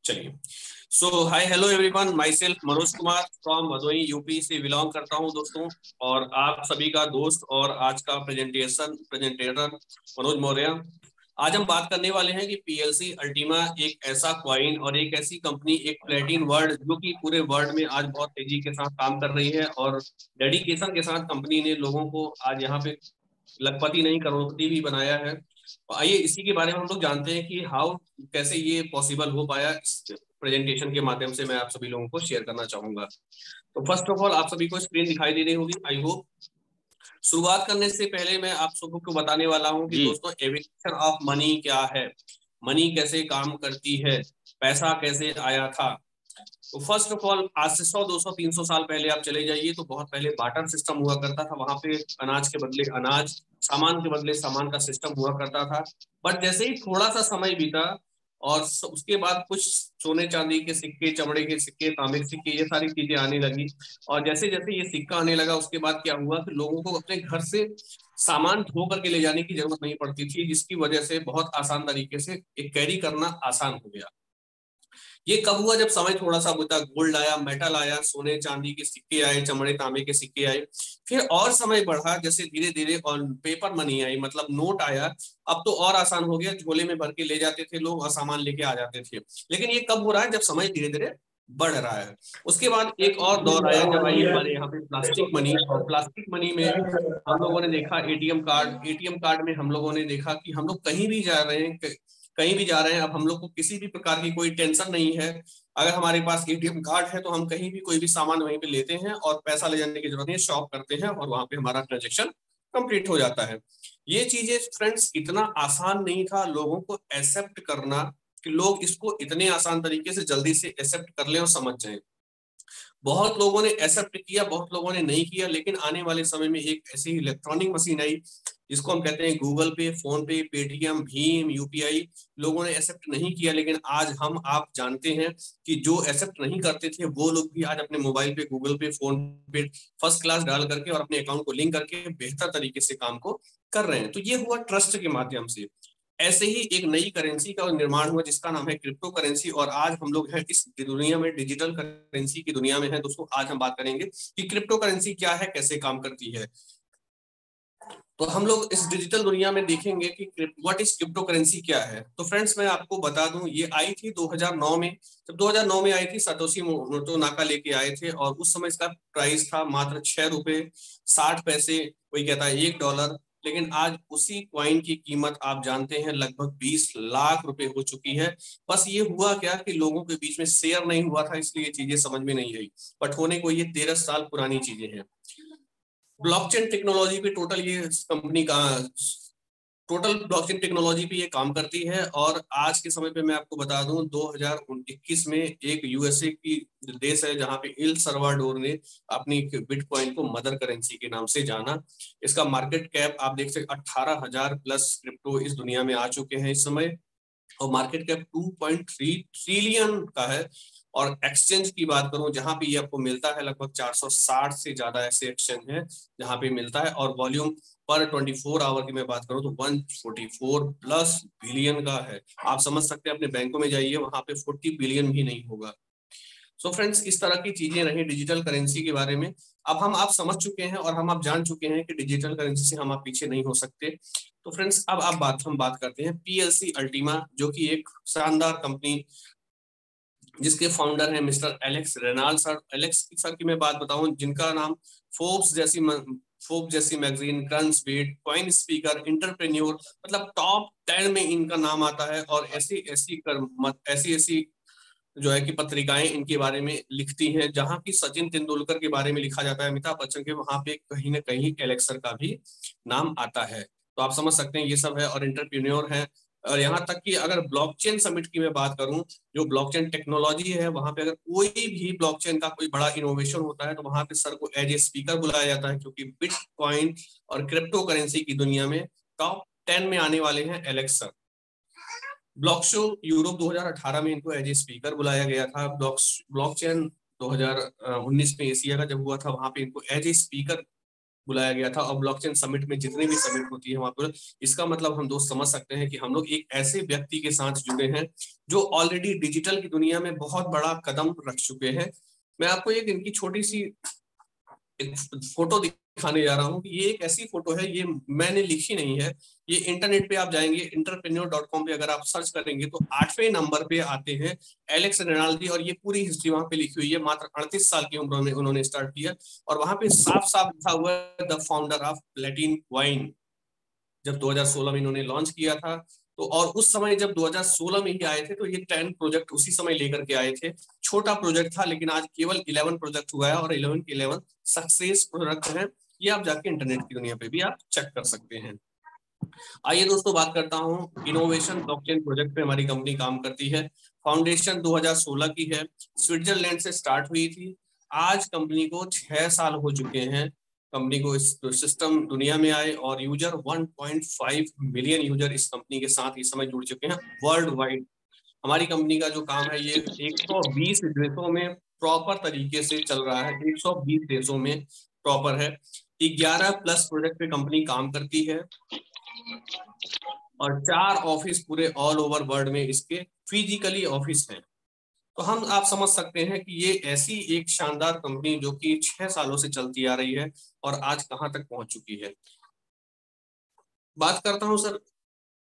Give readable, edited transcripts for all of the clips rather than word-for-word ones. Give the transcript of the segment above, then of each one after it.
चलिए। So hi hello everyone, my self Manoj Kumar from Bhadohi UP से belong करता हूं दोस्तों। और आप सभी का दोस्त और आज का प्रेजेंटेटर मनोज मौर्य। आज हम बात करने वाले हैं कि पीएलसी अल्टीमा एक ऐसा क्वाइन और एक ऐसी कंपनी, एक प्लेटिन वर्ल्ड जो कि पूरे वर्ल्ड में आज बहुत तेजी के साथ काम कर रही है और डेडिकेशन के साथ कंपनी ने लोगों को आज यहाँ पे लखपति नहीं करोड़पति भी बनाया है। तो आइए इसी के बारे में हम लोग जानते हैं कि हाउ कैसे ये पॉसिबल हो पाया। इस प्रेजेंटेशन के माध्यम से मैं आप सभी लोगों को शेयर करना चाहूंगा। तो फर्स्ट ऑफ ऑल आप सभी को स्क्रीन दिखाई दे रही होगी आई होप। शुरुआत करने से पहले मैं आप सबको बताने वाला हूं कि जी। दोस्तों एविडेंस ऑफ मनी क्या है, मनी कैसे काम करती है, पैसा कैसे आया था। तो फर्स्ट ऑफ ऑल आज से 100 200 300 साल पहले आप चले जाइए तो बहुत पहले बार्टर सिस्टम हुआ करता था। वहां पे अनाज के बदले अनाज, सामान के बदले सामान का सिस्टम हुआ करता था। बट जैसे ही थोड़ा सा समय बीता और उसके बाद कुछ सोने चांदी के सिक्के, चमड़े के सिक्के, तांबे के सिक्के, ये सारी चीजें आने लगी। और जैसे जैसे ये सिक्का आने लगा उसके बाद क्या हुआ कि लोगों को अपने घर से सामान ढो करके ले जाने की जरूरत नहीं पड़ती थी, जिसकी वजह से बहुत आसान तरीके से एक कैरी करना आसान हो गया। ये कब हुआ? जब समय थोड़ा सा बीता, गोल्ड आया, मेटल आया, सोने चांदी के सिक्के आए, चमड़े तांबे के सिक्के आए। फिर और समय बढ़ा जैसे धीरे धीरे और पेपर मनी आई, मतलब नोट आया। अब तो और आसान हो गया, झोले में भर के ले जाते थे लोग और सामान लेके आ जाते थे। लेकिन ये कब हो रहा है? जब समय धीरे धीरे बढ़ रहा है। उसके बाद एक और दौर आया जब आई हमारे यहाँ पे प्लास्टिक मनी। और प्लास्टिक मनी में हम लोगों ने देखा एटीएम कार्ड में हम लोगों ने देखा कि हम लोग कहीं भी जा रहे हैं, कहीं भी जा रहे हैं, अब हम लोग को किसी भी प्रकार की कोई टेंशन नहीं है। अगर हमारे पास एटीएम कार्ड है तो हम कहीं भी कोई भी सामान वहीं पे लेते हैं और पैसा ले जाने की जरूरत नहीं, शॉप करते हैं और वहां पे हमारा ट्रांजेक्शन कंप्लीट हो जाता है। ये चीजें फ्रेंड्स इतना आसान नहीं था लोगों को एक्सेप्ट करना कि लोग इसको इतने आसान तरीके से जल्दी से एक्सेप्ट कर लें और समझ जाएं। बहुत लोगों ने एक्सेप्ट किया, बहुत लोगों ने नहीं किया। लेकिन आने वाले समय में एक ऐसी इलेक्ट्रॉनिक मशीन आई जिसको हम कहते हैं गूगल पे, फोन पे, पेटीएम, भीम, यूपीआई। लोगों ने एक्सेप्ट नहीं किया, लेकिन आज हम आप जानते हैं कि जो एक्सेप्ट नहीं करते थे वो लोग भी आज अपने मोबाइल पे गूगल पे, फोन पे फर्स्ट क्लास डाल करके और अपने अकाउंट को लिंक करके बेहतर तरीके से काम को कर रहे हैं। तो ये हुआ ट्रस्ट के माध्यम से। ऐसे ही एक नई करेंसी का निर्माण हुआ जिसका नाम है क्रिप्टो करेंसी। और आज हम लोग हैं इस दुनिया में, डिजिटल करेंसी की दुनिया में है दोस्तों। आज हम बात करेंगे कि क्रिप्टो करेंसी क्या है, कैसे काम करती है। तो हम लोग इस डिजिटल दुनिया में देखेंगे कि व्हाट इज क्रिप्टो करेंसी क्या है। तो फ्रेंड्स मैं आपको बता दूं, ये आई थी 2009 में। जब 2009 में आई थी, सतोशी नाका लेके आए थे और उस समय इसका प्राइस था मात्र 6 रुपए 60 पैसे, कोई कहता है $1। लेकिन आज उसी क्वाइन की कीमत आप जानते हैं लगभग 20 लाख रुपए हो चुकी है। बस ये हुआ क्या कि लोगों के बीच में शेयर नहीं हुआ था, इसलिए चीजें समझ में नहीं आई। बट होने को ये 13 साल पुरानी चीजें हैं। ब्लॉकचेन टेक्नोलॉजी पे टोटल ये कंपनी का टोटल ब्लॉकचेन टेक्नोलॉजी पे ये काम करती है। और आज के समय पे मैं आपको बता दूं 2021 में एक यूएसए की देश है जहां पे एल सल्वाडोर ने अपनी बिटकॉइन को मदर करेंसी के नाम से जाना। इसका मार्केट कैप आप देख सकते 18,000 प्लस क्रिप्टो इस दुनिया में आ चुके हैं इस समय। और मार्केट कैप 2.3 ट्रिलियन का है। और एक्सचेंज की बात करूं जहां पे ये आपको मिलता है, लगभग 460 से ज्यादा ऐसे एक्सचेंज हैं जहां पे मिलता है। और वॉल्यूम पर 24 आवर की मैं बात करूं तो 144 प्लस बिलियन का है। आप समझ सकते हैं, अपने बैंकों में जाइए वहां पे 40 बिलियन भी नहीं होगा। सो फ्रेंड्स इस तरह की चीजें रही डिजिटल करेंसी के बारे में। अब हम आप समझ चुके हैं और हम आप जान चुके हैं कि डिजिटल करेंसी से हम आप पीछे नहीं हो सकते। तो फ्रेंड्स अब आप हम बात करते हैं पीएलसी अल्टीमा, जो कि एक शानदार कंपनी जिसके फाउंडर हैं mister Alex Reginald sir. Alex sir की मैं बात बताऊं, जिनका नाम फोर्ब्स जैसी मैगजीन, क्रंचबेट, कॉइन स्पीकर, इंटरप्रेन्योर, मतलब टॉप 10 में इनका नाम आता है। और ऐसी ऐसी जो है कि पत्रिकाएं इनके बारे में लिखती हैं। जहां की सचिन तेंदुलकर के बारे में लिखा जाता है, अमिताभ बच्चन के, वहां पे कहीं ना कहीं एलेक्स सर का भी नाम आता है। तो आप समझ सकते हैं ये सब है और इंटरप्रेन्योर है। और यहाँ तक कि अगर ब्लॉकचेन समिट की मैं बात करूं, जो ब्लॉकचेन टेक्नोलॉजी है, वहां पे अगर कोई भी ब्लॉकचेन का कोई बड़ा इनोवेशन होता है तो वहां पे सर को एज ए स्पीकर बुलाया जाता है, क्योंकि बिटकॉइन और क्रिप्टो करेंसी की दुनिया में टॉप 10 में आने वाले हैं Alex sir. Block show Europe 2018 में इनको एज ए स्पीकर बुलाया गया था। ब्लॉकचेन 2019 में एशिया का जब हुआ था, वहां पे इनको एज ए स्पीकर बुलाया गया था, और ब्लॉकचेन समिट में जितने भी समिट होती है वहां पर, इसका मतलब हम दोस्त समझ सकते हैं कि हम लोग एक ऐसे व्यक्ति के साथ जुड़े हैं जो ऑलरेडी डिजिटल की दुनिया में बहुत बड़ा कदम रख चुके हैं। मैं आपको एक इनकी छोटी सी एक फोटो दिखाने जा रहा हूँ कि ये एक ऐसी फोटो है, ये मैंने लिखी नहीं है, ये इंटरनेट पे आप जाएंगे entrepreneur.com पे अगर आप सर्च करेंगे तो 8वें नंबर पे आते हैं एलेक्स रेनाल्डी, और ये पूरी हिस्ट्री वहां पे लिखी हुई है। मात्र 38 साल की उम्र में उन्होंने स्टार्ट किया, और वहां पे साफ साफ लिखा हुआ है द फाउंडर ऑफ प्लेटिन वाइन। जब 2016 में इन्होंने लॉन्च किया था, तो और उस समय जब 2016 में ही आए थे तो ये 10 प्रोजेक्ट उसी समय लेकर के आए थे। छोटा प्रोजेक्ट था, लेकिन आज केवल 11 प्रोजेक्ट हुआ है, और 11 के 11 सक्सेस प्रोजेक्ट हैं। ये आप जाके इंटरनेट की दुनिया पे भी आप चेक कर सकते हैं। आइए दोस्तों, बात करता हूँ इनोवेशन ब्लॉकचेन प्रोजेक्ट पे हमारी कंपनी काम करती है। फाउंडेशन 2016 की है, स्विट्जरलैंड से स्टार्ट हुई थी। आज कंपनी को 6 साल हो चुके हैं कंपनी को इस सिस्टम दुनिया में आए, और यूजर 1.5 मिलियन यूजर इस कंपनी के साथ इस समय जुड़ चुके हैं वर्ल्ड वाइड। हमारी कंपनी का जो काम है ये 120 देशों में प्रॉपर तरीके से चल रहा है, 120 देशों में प्रॉपर है। 11 प्लस प्रोजेक्ट पे कंपनी काम करती है, और 4 ऑफिस पूरे ऑल ओवर वर्ल्ड में इसके फिजिकली ऑफिस हैं। तो हम आप समझ सकते हैं कि ये ऐसी एक शानदार कंपनी जो कि 6 सालों से चलती आ रही है और आज कहां तक पहुंच चुकी है। बात करता हूं सर,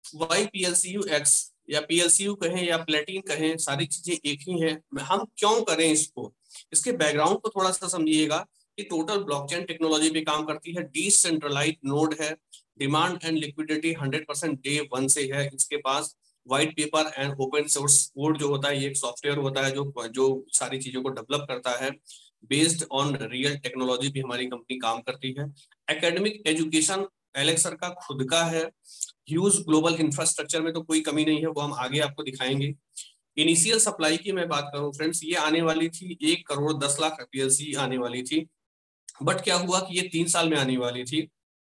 वाई पीएलसीयू एक्स, या पीएलसीयू कहें या प्लेटिन कहें, सारी चीजें एक ही हैं। हम क्यों करें इसको, इसके बैकग्राउंड को थोड़ा सा समझिएगा कि टोटल ब्लॉकचेन टेक्नोलॉजी पे काम करती है, डिसेंट्रलाइज्ड नोड है, demand and liquidity 100% day one से है इसके पास। White paper and open source code जो होता है, ये एक सॉफ्टवेयर होता है जो जो सारी चीजों को डेवलप करता है। बेस्ड ऑन रियल टेक्नोलॉजी भी हमारी कंपनी काम करती है। एकेडमिक एजुकेशन एलेक्स सर का खुद का है। ह्यूज ग्लोबल इंफ्रास्ट्रक्चर में तो कोई कमी नहीं है, वो हम आगे आपको दिखाएंगे। इनिशियल सप्लाई की मैं बात करूं फ्रेंड्स, ये आने वाली थी 1 करोड़ 10 लाख पीएलसी आने वाली थी, बट क्या हुआ कि ये 3 साल में आने वाली थी।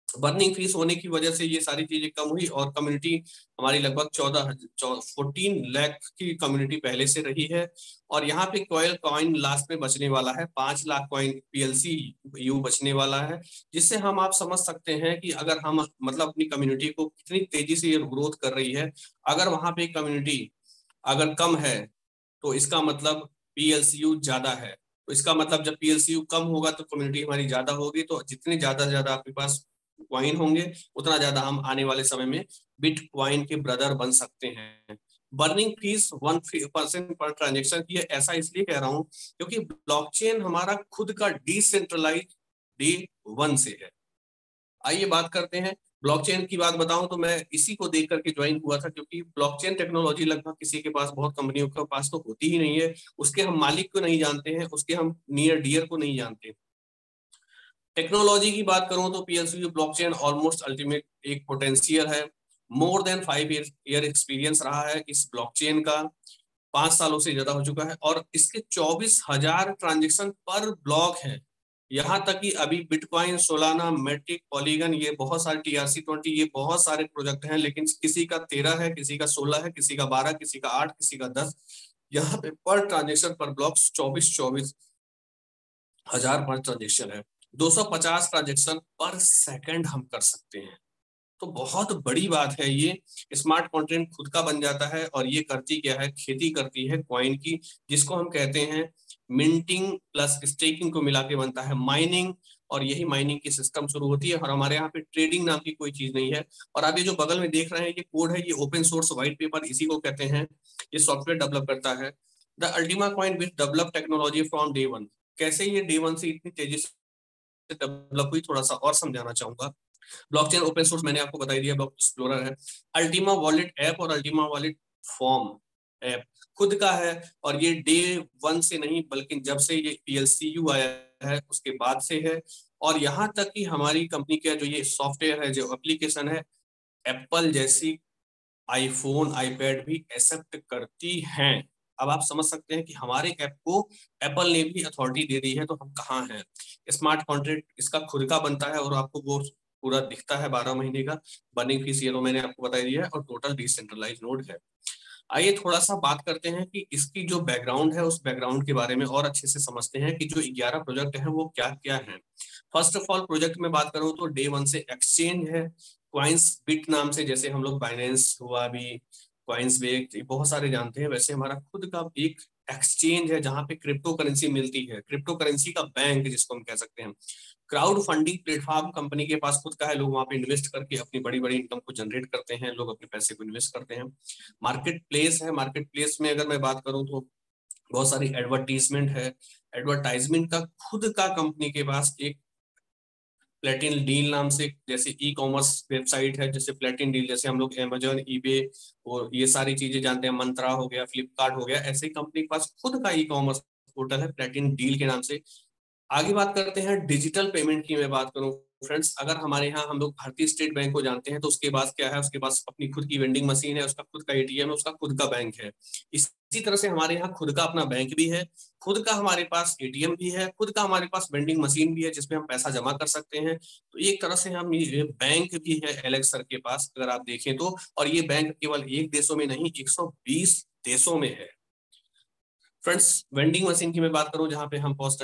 बर्निंग फीस होने की वजह से ये सारी चीजें कम हुई, और कम्युनिटी हमारी लगभग 14 लाख की कम्युनिटी पहले से रही है। और यहाँ पे कॉयल कॉइन लास्ट में बचने वाला है, 5 लाख कॉइन पीएलसी यू बचने वाला है, जिससे हम आप समझ सकते हैं कि अगर हम मतलब अपनी कम्युनिटी को कितनी तेजी से ये ग्रोथ कर रही है। अगर वहां पे कम्युनिटी अगर कम है तो इसका मतलब पीएलसीयू ज्यादा है, तो इसका मतलब जब पीएलसीयू कम होगा तो कम्युनिटी हमारी ज्यादा होगी, तो जितने ज्यादा से ज्यादा आपके पास क्वाइन होंगे उतना ज्यादा हम आने वाले समय में बिटकॉइन के ब्रदर बन सकते हैं। बर्निंग फीस 1% पर ट्रांजेक्शन की है, ऐसा इसलिए कह रहा हूं क्योंकि ब्लॉकचेन हमारा खुद का डिसेंट्रलाइज डे वन से है। आइए बात करते हैं ब्लॉकचेन की। बात बताऊं तो मैं इसी को देख करके ज्वाइन हुआ था, क्योंकि ब्लॉकचेन टेक्नोलॉजी लगभग किसी के पास, बहुत कंपनियों के पास तो होती ही नहीं है। उसके हम मालिक को नहीं जानते हैं, उसके हम नियर डियर को नहीं जानते। टेक्नोलॉजी की बात करूं तो पीएलसीयू ब्लॉकचेन ऑलमोस्ट अल्टीमेट एक पोटेंशियल है। मोर देन 5 ईयर एक्सपीरियंस रहा है इस ब्लॉकचेन का, 5 सालों से ज्यादा हो चुका है, और इसके 24,000 ट्रांजेक्शन पर ब्लॉक है। यहाँ तक कि अभी बिटकॉइन, सोलाना, मेट्रिक, पॉलीगन, ये बहुत सारे TRC20, ये बहुत सारे प्रोजेक्ट हैं, लेकिन किसी का 13 है, किसी का 16 है, किसी का 12, किसी का 8, किसी का 10। यहाँ पे पर ट्रांजेक्शन पर ब्लॉक 24,000 पर ट्रांजेक्शन है। 250 ट्रांजेक्शन पर सेकंड हम कर सकते हैं, तो बहुत बड़ी बात है ये। स्मार्ट कॉन्ट्रैक्ट खुद का बन जाता है, और ये करती क्या है, खेती करती है कॉइन की, जिसको हम कहते हैं मिंटिंग प्लस स्टेकिंग को मिला के बनता है माइनिंग। और यही माइनिंग की सिस्टम शुरू होती है, और हमारे यहाँ पे ट्रेडिंग नाम की कोई चीज नहीं है। और आप ये जो बगल में देख रहे हैं ये कोड है, ये ओपन सोर्स व्हाइट पेपर इसी को कहते हैं। ये सॉफ्टवेयर डेवलप करता है। The Ultima coin with develop technology from day one. कैसे ये डे वन से इतनी तेजी से डेवलप हुई, थोड़ा सा और समझाना चाहूंगा। ब्लॉकचेन ओपन सोर्स मैंने आपको बता दिया, ब्लॉक एक्सप्लोरर है। अल्टीमा वॉलेट ऐप और अल्टीमा वॉलेट फॉर्म ऐप खुद का है, और ये डे वन से नहीं बल्कि जब से ये पीएलसीयू आया है उसके बाद से है। और यहाँ तक कि हमारी कंपनी का जो ये सॉफ्टवेयर है, जो एप्लीकेशन है, एप्पल जैसी आईफोन आईपैड भी एक्सेप्ट करती हैं। अब आप समझ सकते हैं कि हमारे ऐप को एप्पल ने भी अथॉरिटी दे दी है, तो हम कहाँ हैं। स्मार्ट कॉन्ट्रैक्ट इसका खुद का बनता है, और आपको वो पूरा दिखता है 12 महीने का। बर्निंग फीस ये तो मैंने आपको बता दिया है, और टोटल डिसेंट्रलाइज नोड है। आइए थोड़ा सा बात करते हैं कि इसकी जो बैकग्राउंड है उस बैकग्राउंड के बारे में और अच्छे से समझते हैं कि जो 11 प्रोजेक्ट है वो क्या क्या है। फर्स्ट ऑफ ऑल प्रोजेक्ट में बात करूं तो डे वन से एक्सचेंज है क्वाइंस बिट नाम से, जैसे हम लोग बाइनेंस हुआ अभी, क्वाइंस बेक, बहुत सारे जानते हैं। वैसे हमारा खुद का एक एक्सचेंज है जहां पे क्रिप्टो करेंसी मिलती है, क्रिप्टो करेंसी का बैंक जिसको हम कह सकते हैं। क्राउड फंडिंग प्लेटफॉर्म कंपनी के पास खुद का है, लोग वहां पे इन्वेस्ट करके अपनी बड़ी बड़ी इनकम को जनरेट करते हैं, लोग अपने पैसे को इन्वेस्ट करते हैं। मार्केट प्लेस है, मार्केट प्लेस में अगर मैं बात करूं तो बहुत सारी एडवर्टीजमेंट है। एडवर्टाइजमेंट का खुद का कंपनी के पास एक प्लेटिन डील नाम से जैसे ई कॉमर्स वेबसाइट है, जैसे प्लेटिन डील, जैसे हम लोग अमेजोन, ईबे और ये सारी चीजें जानते हैं, मंत्रा हो गया, फ्लिपकार्ट हो गया, ऐसे कंपनी के पास खुद का ई कॉमर्स पोर्टल है प्लेटिन डील के नाम से। आगे बात करते हैं डिजिटल पेमेंट की। मैं बात करूं फ्रेंड्स, अगर हमारे यहाँ हम लोग भारतीय स्टेट बैंक को जानते हैं तो उसके पास क्या है, उसके पास अपनी खुद की वेंडिंग मशीन है, उसका खुद का एटीएम है, उसका खुद का बैंक है। इसी तरह से हमारे यहाँ खुद का अपना बैंक भी है, खुद का हमारे पास एटीएम भी है, खुद का हमारे पास वेंडिंग मशीन भी है जिसमें हम पैसा जमा कर सकते हैं। तो एक तरह से हम ये बैंक भी है एलेक्स सर के पास अगर आप देखें तो। और ये बैंक केवल एक देशों में नहीं 120 देशों में है। फ्रेंड्स वेंडिंग मशीन की मैं बात करूं, जहां पे हम पॉस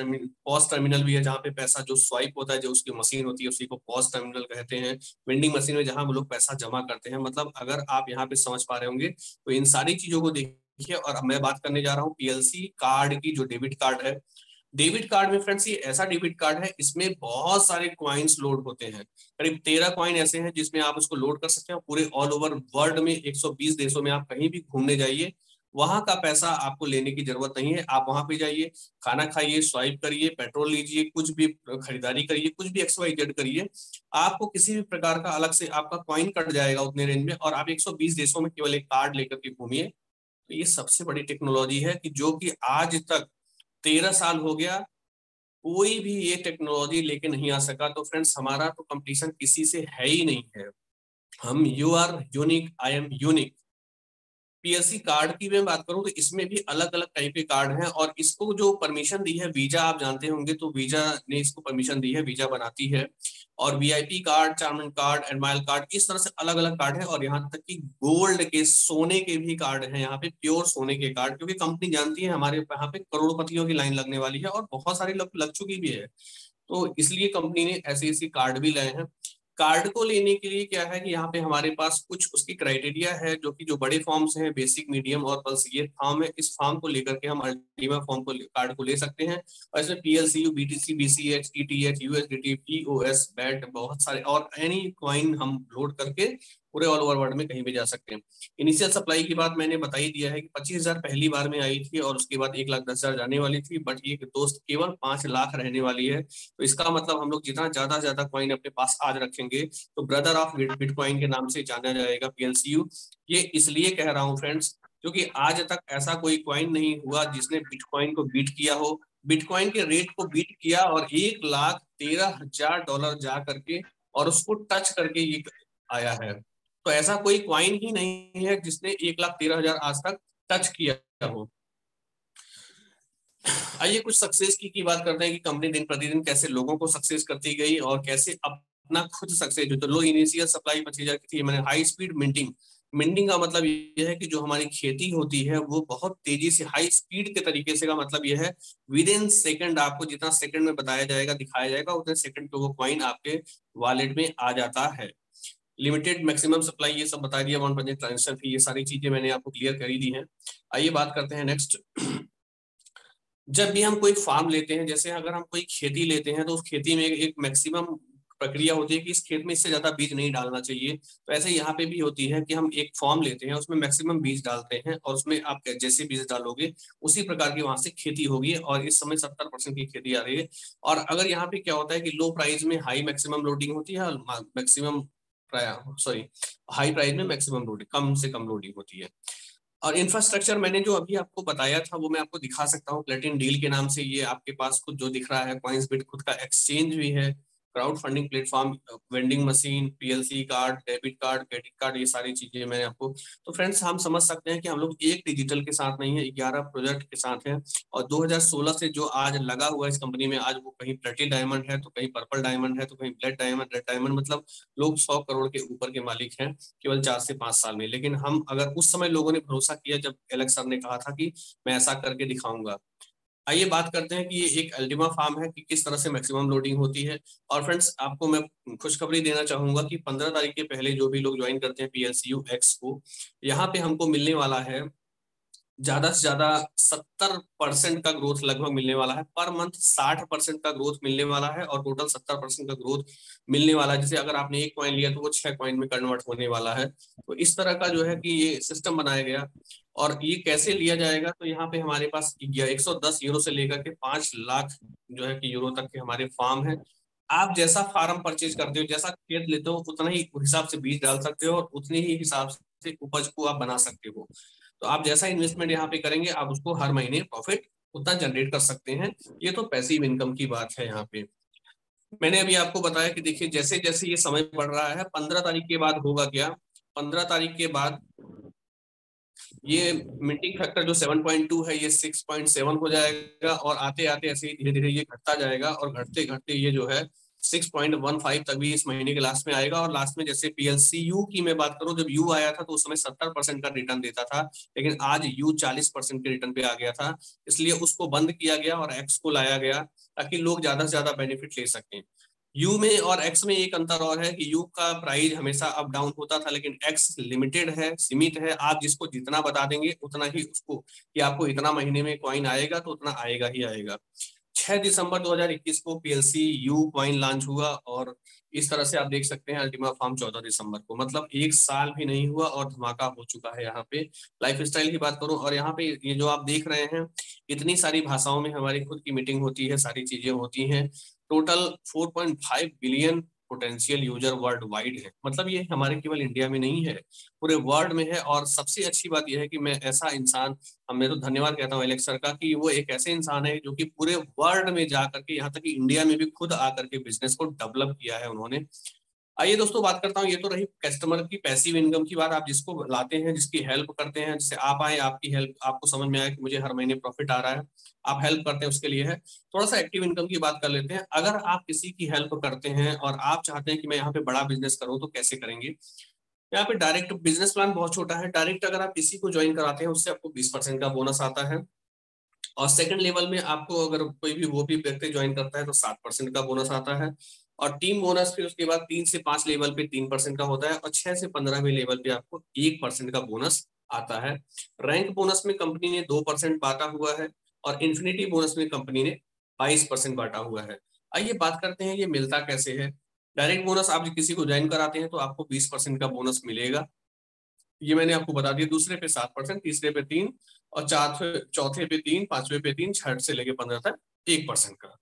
टर्मिनल भी है, जहां पे पैसा जो स्वाइप होता है, जो उसकी मशीन होती है उसी को पॉस टर्मिनल कहते हैं। वेंडिंग मशीन में जहां वो लोग पैसा जमा करते हैं। मतलब अगर आप यहाँ पे समझ पा रहे होंगे तो इन सारी चीजों को देखिए। और अब मैं बात करने जा रहा हूँ पीएलसी कार्ड की, जो डेबिट कार्ड है। डेबिट कार्ड में फ्रेंड्स ये ऐसा डेबिट कार्ड है, इसमें बहुत सारे क्वाइंस लोड होते हैं। करीब 13 क्वाइन ऐसे हैं जिसमें आप उसको लोड कर सकते हैं। पूरे ऑल ओवर वर्ल्ड में 120 देशों में आप कहीं भी घूमने जाइए, वहां का पैसा आपको लेने की जरूरत नहीं है। आप वहां पे जाइए, खाना खाइए, स्वाइप करिए, पेट्रोल लीजिए, कुछ भी खरीदारी करिए, कुछ भी XYZ करिए, आपको किसी भी प्रकार का अलग से आपका कॉइन कट जाएगा उतने रेंज में, और आप 120 देशों में केवल एक कार्ड लेकर के घूमिए। तो ये सबसे बड़ी टेक्नोलॉजी है कि जो कि आज तक 13 साल हो गया, कोई भी ये टेक्नोलॉजी लेके नहीं आ सका। तो फ्रेंड्स हमारा तो कंपटीशन किसी से है ही नहीं है। हम you are unique, I am unique. PSC card की मैं बात करूं तो इसमें भी अलग अलग टाइप के कार्ड हैं, और इसको जो परमिशन दी है वीजा, आप जानते होंगे, तो वीजा ने इसको परमिशन दी है, वीजा बनाती है। और वीआईपी कार्ड, चार्मेंट कार्ड, एडमाइल कार्ड, इस तरह से अलग अलग कार्ड है। और यहाँ तक कि गोल्ड के, सोने के भी कार्ड हैं यहाँ पे, प्योर सोने के कार्ड, क्योंकि कंपनी जानती है हमारे यहाँ पे करोड़पतियों की लाइन लगने वाली है और बहुत सारी लग चुकी भी है। तो इसलिए कंपनी ने ऐसे ऐसे कार्ड भी लाए हैं। कार्ड को लेने के लिए क्या है कि यहाँ पे हमारे पास कुछ उसकी क्राइटेरिया है, जो कि जो बड़े फॉर्म्स हैं, बेसिक, मीडियम और पल्स, ये फॉर्म है। इस फॉर्म को लेकर के हम अल्टीमा फॉर्म को, कार्ड को ले सकते हैं। और इसमें PLCU, BTC, BCH, ETH, USDT, POS, bat, बहुत सारे और एनी क्वाइन हम लोड करके पूरे ऑल ओवर वर्ल्ड में कहीं भी जा सकते हैं। इनिशियल सप्लाई की बात मैंने बता ही दिया है कि 25,000 पहली बार में आई थी, और उसके बाद 1,10,000 जाने वाली थी, बट ये दोस्त केवल 5 लाख रहने वाली है। तो इसका मतलब हम लोग जितना ज्यादा क्वाइन अपने पास आज रखेंगे, तो ब्रदर ऑफ बिटकॉइन के नाम से जाना जाएगा पीएलसीयू। ये इसलिए कह रहा हूँ फ्रेंड्स, क्योंकि आज तक ऐसा कोई क्वाइन नहीं हुआ जिसने बिटकॉइन को बीट किया हो, बिटकॉइन के रेट को बीट किया, और $1,13,000 जा करके और उसको टच करके ये आया है। तो ऐसा कोई क्वाइन ही नहीं है जिसने 1,13,000 आज तक टच किया हो। आइए कुछ सक्सेस की बात करते हैं कि कंपनी दिन प्रतिदिन कैसे लोगों को सक्सेस करती गई और कैसे अपना खुद सक्सेस, जो तो लो इनिशियल सप्लाई 25,000 की थी, मैंने हाई स्पीड मिंटिंग। मिंटिंग का मतलब यह है कि जो हमारी खेती होती है वो बहुत तेजी से, हाई स्पीड के तरीके से, का मतलब यह है विद इन सेकंड, आपको जितना सेकंड में बताया जाएगा, दिखाया जाएगा, उतने सेकंड पे वो कॉइन आपके वॉलेट में आ जाता है। लिमिटेड, मैक्सिमम सप्लाई, ये सब बता दिया, 1% ट्रांजेक्शन फी, ये सारी चीजें मैंने आपको क्लियर कर ही दी है। आइए बात करते हैं नेक्स्ट। जब भी हम कोई फार्म लेते हैं, जैसे अगर हम कोई खेती लेते हैं, तो उस खेती में एक मैक्सिमम प्रक्रिया होती है कि इस खेत में इससे ज्यादा बीज नहीं डालना चाहिए। तो ऐसे यहाँ पे भी होती है कि हम एक फॉर्म लेते हैं, उसमें मैक्सिमम बीज डालते हैं, और उसमें आप जैसे बीज डालोगे उसी प्रकार की वहां से खेती होगी। और इस समय 70% की खेती आ रही है। और अगर यहाँ पे क्या होता है कि लो प्राइस में हाई मैक्सिमम लोडिंग होती है, मैक्सिमम, सॉरी, हाई प्राइस में मैक्सिमम लोडिंग, कम से कम लोडिंग होती है। और इंफ्रास्ट्रक्चर मैंने जो अभी आपको बताया था वो मैं आपको दिखा सकता हूँ, प्लेटिन डील के नाम से। ये आपके पास खुद जो दिख रहा है, कॉइंस बिट खुद का एक्सचेंज भी है, crowd funding platform, vending machine, PLC card, debit card, credit card, ये सारी चीजें मैंने आपको। तो फ्रेंड्स हम समझ सकते हैं कि हम लोग एक डिजिटल के साथ नहीं है, 11 प्रोजेक्ट के साथ हैं। और 2016 से जो आज लगा हुआ है इस कंपनी में, आज वो कहीं प्लेटिनम डायमंड है, तो कहीं पर्पल डायमंड है, तो कहीं ब्लैक डायमंड, रेड डायमंड, मतलब लोग 100 करोड़ के ऊपर के मालिक हैं केवल 4 से 5 साल में। लेकिन हम अगर उस समय लोगों ने भरोसा किया जब एलेक्स सर ने कहा था कि मैं ऐसा करके दिखाऊंगा। आइए बात करते हैं कि ये एक अल्टीमा फार्म है कि किस तरह से मैक्सिमम लोडिंग होती है। और फ्रेंड्स आपको मैं खुशखबरी देना चाहूंगा कि 15 तारीख के पहले जो भी लोग ज्वाइन करते हैं पीएलसीयू एक्स को, यहाँ पे हमको मिलने वाला है ज्यादा से ज्यादा 70% का ग्रोथ लगभग मिलने वाला है पर मंथ। 60% का ग्रोथ मिलने वाला है और टोटल 70% का ग्रोथ मिलने वाला है। जैसे अगर आपने 1 कॉइन लिया तो वो 6 कॉइन में कन्वर्ट होने वाला है। तो इस तरह का जो है कि ये सिस्टम बनाया गया। और ये कैसे लिया जाएगा, तो यहाँ पे हमारे पास 110 यूरो से लेकर के 5 लाख जो है कि यूरो तक के हमारे फार्म है। आप जैसा फार्म परचेज करते हो, जैसा खेत लेते हो, उतना ही हिसाब से बीज डाल सकते हो और उतने ही हिसाब से उपज को आप बना सकते हो। तो आप जैसा इन्वेस्टमेंट यहाँ पे करेंगे आप उसको हर महीने प्रॉफिट उतना जनरेट कर सकते हैं। ये तो पैसिव इनकम की बात है। यहाँ पे मैंने अभी आपको बताया कि देखिए जैसे जैसे ये समय बढ़ रहा है, 15 तारीख के बाद होगा क्या, 15 तारीख के बाद ये मिंटिंग फैक्टर जो 7.2 है ये 6.7 हो जाएगा और आते आते ऐसे ही धीरे धीरे ये घटता जाएगा और घटते घटते ये जो है 6.15 तक भी इस महीने के लास्ट में आएगा। और लास्ट में जैसे पीएलसीयू की मैं बात करूं, जब यू आया था तो उस समय 70% का रिटर्न देता था, लेकिन आज यू 40% के रिटर्न पे आ गया था, इसलिए उसको बंद किया गया और एक्स को लाया गया ताकि लोग ज्यादा से ज्यादा बेनिफिट ले सकें। यू में और एक्स में एक अंतर और है कि यू का प्राइस हमेशा अप डाउन होता था, लेकिन एक्स लिमिटेड है, सीमित है। आप जिसको जितना बता देंगे उतना ही उसको कि आपको इतना महीने में कॉइन आएगा तो उतना आएगा ही आएगा। 6 दिसंबर 2021 को पीएलसी यू कॉइन लॉन्च हुआ और इस तरह से आप देख सकते हैं अल्टीमा फार्म 14 दिसंबर को, मतलब 1 साल भी नहीं हुआ और धमाका हो चुका है। यहाँ पे लाइफ स्टाइल की बात करूं और यहाँ पे ये जो आप देख रहे हैं इतनी सारी भाषाओं में हमारी खुद की मीटिंग होती है, सारी चीजें होती हैं। Total 4.5 billion potential user world wide है, मतलब ये हमारे केवल इंडिया में नहीं है, पूरे वर्ल्ड में है। और सबसे अच्छी बात यह है कि मैं ऐसा इंसान, मैं तो धन्यवाद कहता हूँ एलेक्स सर का कि वो एक ऐसे इंसान है जो कि पूरे वर्ल्ड में जा करके यहाँ तक कि इंडिया में भी खुद आकर के बिजनेस को डेवलप किया है उन्होंने। आइए दोस्तों बात करता हूँ, ये तो रही कस्टमर की पैसिव इनकम की बात। आप जिसको लाते हैं, जिसकी हेल्प करते हैं, जैसे आप आए, आपकी हेल्प, आपको समझ में आया कि मुझे हर महीने प्रॉफिट आ रहा है, आप हेल्प करते हैं, उसके लिए है। थोड़ा सा एक्टिव इनकम की बात कर लेते हैं। अगर आप किसी की हेल्प करते हैं और आप चाहते हैं कि मैं यहाँ पे बड़ा बिजनेस करूँ तो कैसे करेंगे। यहाँ पे डायरेक्ट बिजनेस प्लान बहुत छोटा है। डायरेक्ट अगर आप किसी को ज्वाइन कराते हैं उससे आपको 20% का बोनस आता है। और सेकंड लेवल में आपको अगर कोई भी वो भी व्यक्ति ज्वाइन करता है तो 7% का बोनस आता है। और टीम बोनस फिर उसके बाद 3 से 5 लेवल पे 3% का होता है और 6 से 15वें लेवल पे आपको 1% का बोनस आता है। रैंक बोनस में कंपनी ने 2% बांटा हुआ है और इन्फिनिटी बोनस में कंपनी ने 22% बांटा हुआ है। आइए बात करते हैं ये मिलता कैसे है। डायरेक्ट बोनस आप किसी को ज्वाइन कराते हैं तो आपको 20% का बोनस मिलेगा, ये मैंने आपको बता दिया। दूसरे पे 7%, तीसरे पे 3 और चौथे चौथे पे 3, पांचवे पे 3, छठ से लेके 15 तक 1% का।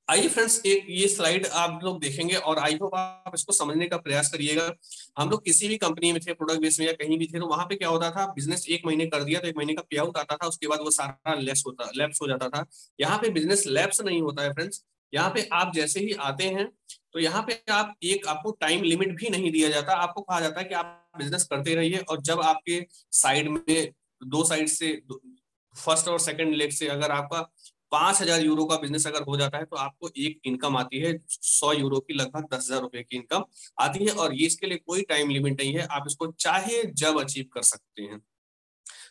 आइए फ्रेंड्स एक ये स्लाइड आप लोग देखेंगे और आई होप आप इसको समझने का प्रयास करिएगा। हम लोग किसी भी कंपनी में थे, प्रोडक्ट बेस में या कहीं भी थे, तो वहां पे क्या होता था, बिजनेस 1 महीने कर दिया तो 1 महीने का पे आउट आता था, उसके बाद वो सारा लैप्स हो जाता था। यहाँ पे बिजनेस लैप्स नहीं होता है फ्रेंड्स। यहाँ पे आप जैसे ही आते हैं तो यहाँ पे आपको टाइम लिमिट भी नहीं दिया जाता, आपको कहा जाता है कि आप बिजनेस करते रहिए। और जब आपके साइड में दो साइड से, फर्स्ट और सेकंड लेग से अगर आपका 5,000 यूरो का बिजनेस अगर हो जाता है तो आपको एक इनकम आती है 100 यूरो की, लगभग 10,000 रुपए की इनकम आती है। और ये इसके लिए कोई टाइम लिमिट नहीं है, आप इसको चाहे जब अचीव कर सकते हैं।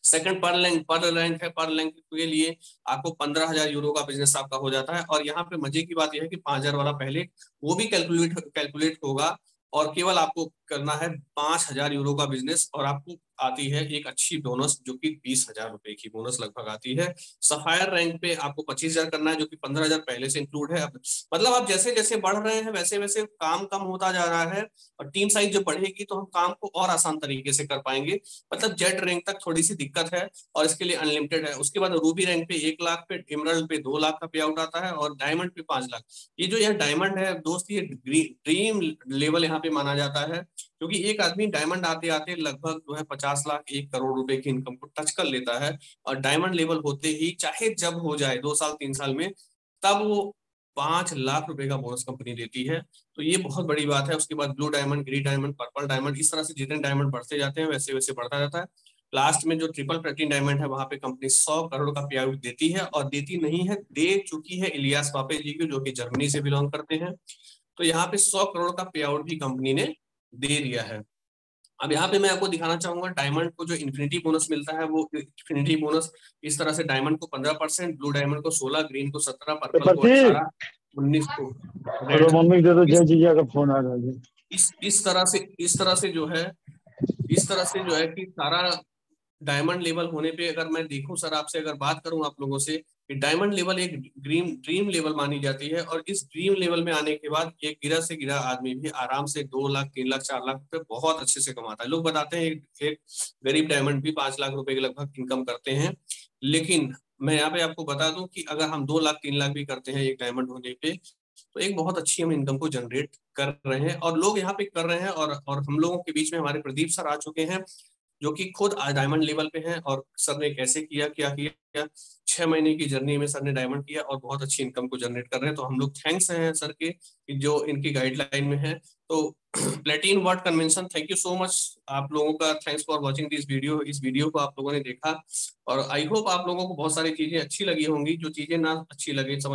सेकंड पर रैंक है, पर रैंक के लिए आपको 15,000 यूरो का बिजनेस आपका हो जाता है। और यहाँ पे मजे की बात यह है कि 5,000 वाला पहले वो भी कैलकुलेट होगा और केवल आपको करना है 5,000 यूरो का बिजनेस और आपको आती है एक अच्छी बोनस जो कि 20,000 रुपए की बोनस लगभग आती है। सफायर रैंक पे आपको 25,000 करना है जो कि 15,000 पहले से इंक्लूड है। मतलब आप जैसे जैसे बढ़ रहे हैं वैसे वैसे काम कम होता जा रहा है और टीम साइज जब बढ़ेगी तो हम काम को और आसान तरीके से कर पाएंगे। मतलब जेड रैंक तक थोड़ी सी दिक्कत है और इसके लिए अनलिमिटेड है। उसके बाद रूबी रैंक पे 1 लाख, पे इमरल्ड पे 2 लाख का पे आउट आता है और डायमंड पे 5 लाख। ये जो यह डायमंड है दोस्त, ये ड्रीम लेवल यहाँ पे माना जाता है, क्योंकि एक आदमी डायमंड आते आते लगभग जो है 50 लाख, 1 करोड़ रुपए की इनकम को टच कर लेता है। और डायमंड लेवल होते ही चाहे जब हो जाए 2 साल 3 साल में, तब वो 5 लाख रुपए का बोनस कंपनी देती है। तो ये बहुत बड़ी बात है। उसके बाद blue diamond, green diamond, purple diamond, इस तरह से जितने डायमंड बढ़ते जाते हैं वैसे वैसे बढ़ता जाता है। लास्ट में जो ट्रिपल प्लेटिनम डायमंड है वहां पे कंपनी 100 करोड़ का पे आउट देती है, और देती नहीं है, दे चुकी है इलियास पापे जी को, जो कि जर्मनी से बिलोंग करते हैं। तो यहाँ पे 100 करोड़ का पे आउट भी कंपनी ने दे दिया है। अब यहाँ पे मैं आपको दिखाना चाहूंगा डायमंड को जो इन्फिनिटी बोनस मिलता है, वो इन्फिनिटी बोनस इस तरह से डायमंड को 15%, ब्लू डायमंड को 16, ग्रीन को 17, पर्पल को प्रतीक 18, 19 को हेलो, रेड। मम्मी दे दो, इस जय जीजा का फोन आ रहा है। इस तरह से जो है कि सारा डायमंड लेवल होने पे, अगर मैं देखूं सर आपसे अगर बात करूं आप लोगों से, कि डायमंड लेवल एक ड्रीम लेवल मानी जाती है, और इस ड्रीम लेवल में आने के बाद एक गिरा से गिरा आदमी भी आराम से 2 लाख, 3 लाख, 4 लाख रुपए बहुत अच्छे से कमाता है। लोग बताते हैं एक गरीब डायमंड भी 5 लाख रुपए के लगभग इनकम करते हैं। लेकिन मैं यहाँ पे आपको बता दूं कि अगर हम 2 लाख, 3 लाख भी करते हैं एक डायमंड होने पे, तो एक बहुत अच्छी हम इनकम को जनरेट कर रहे हैं, और लोग यहाँ पे कर रहे हैं। और हम लोगों के बीच में हमारे प्रदीप सर आ चुके हैं, जो कि खुद आज डायमंड लेवल पे हैं, और सर ने कैसे किया, क्या किया, 6 महीने की जर्नी में सर ने डायमंड किया और बहुत अच्छी इनकम को जनरेट कर रहे हैं। तो हम लोग थैंक्स हैं सर के कि जो इनकी गाइडलाइन में है। तो प्लेटिन world convention, thank you so much आप लोगों का, thanks for watching this video. इस वीडियो को आप लोगों ने देखा, और आई होप आप लोगों को बहुत सारी चीजें अच्छी लगी होंगी। जो चीजें ना अच्छी लगे, समझ